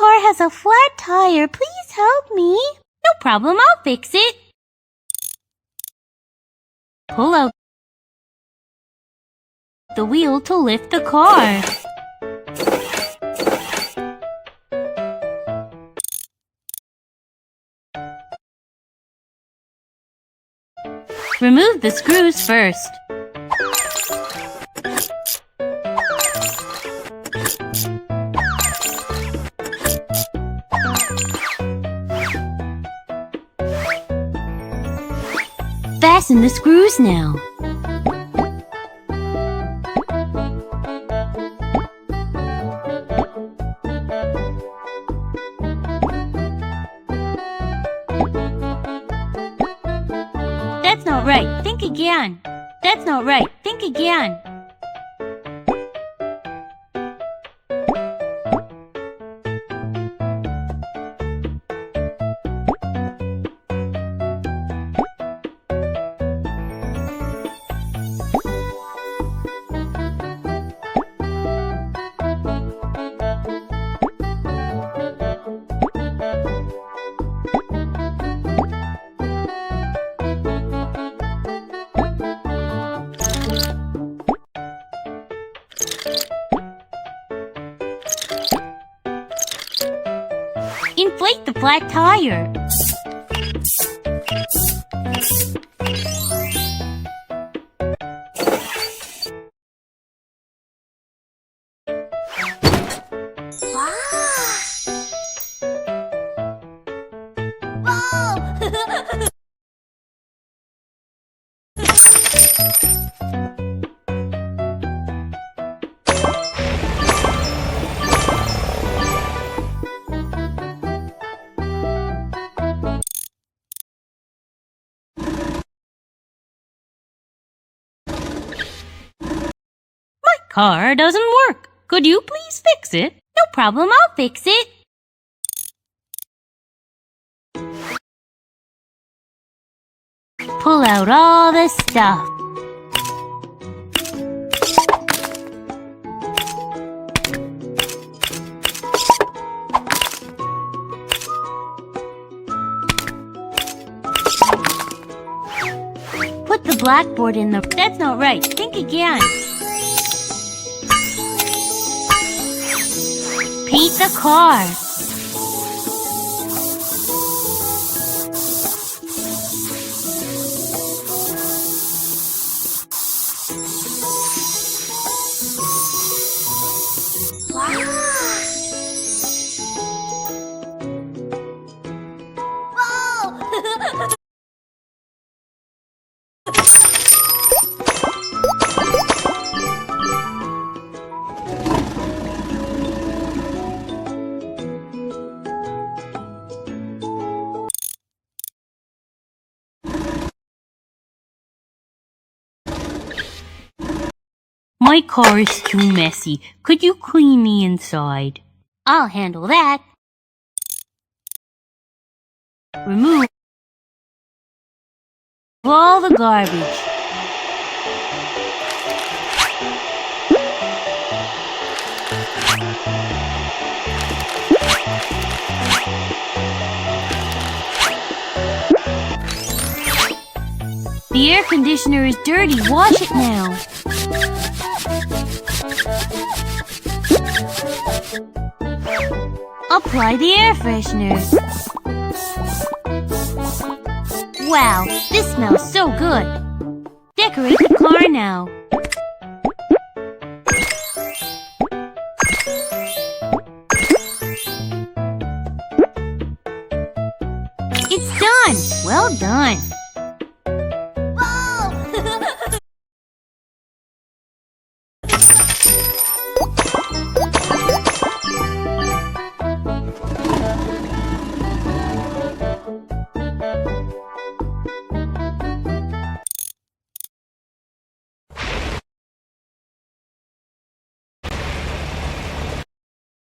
car has a flat tire. Please help me. No problem, I'll fix it. Pull out the wheel to lift the car. Remove the screws first. Fasten the screws now. That's not right. Think again. That's not right. Think again. Inflate the flat tire. Car doesn't work. Could you please fix it? No problem, I'll fix it. Pull out all the stuff. Put the blackboard in the... That's not right. Think again. Paint the car. My car is too messy. Could you clean the inside? I'll handle that. Remove all the garbage. The air conditioner is dirty. Wash it now. Apply the air freshener. Wow, this smells so good. Decorate the car now. It's done. Well done.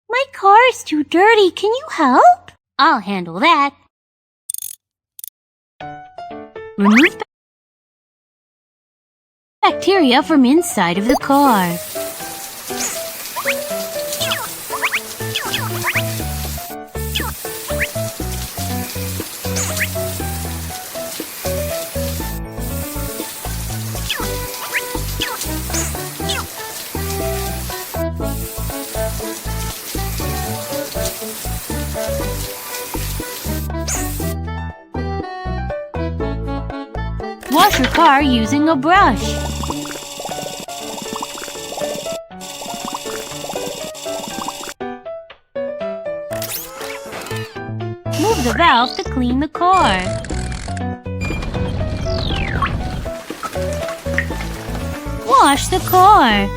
My car is too dirty. Can you help? I'll handle that. Remove bacteria from inside of the car. Wash your car using a brush. Move the valve to clean the car. Wash the car.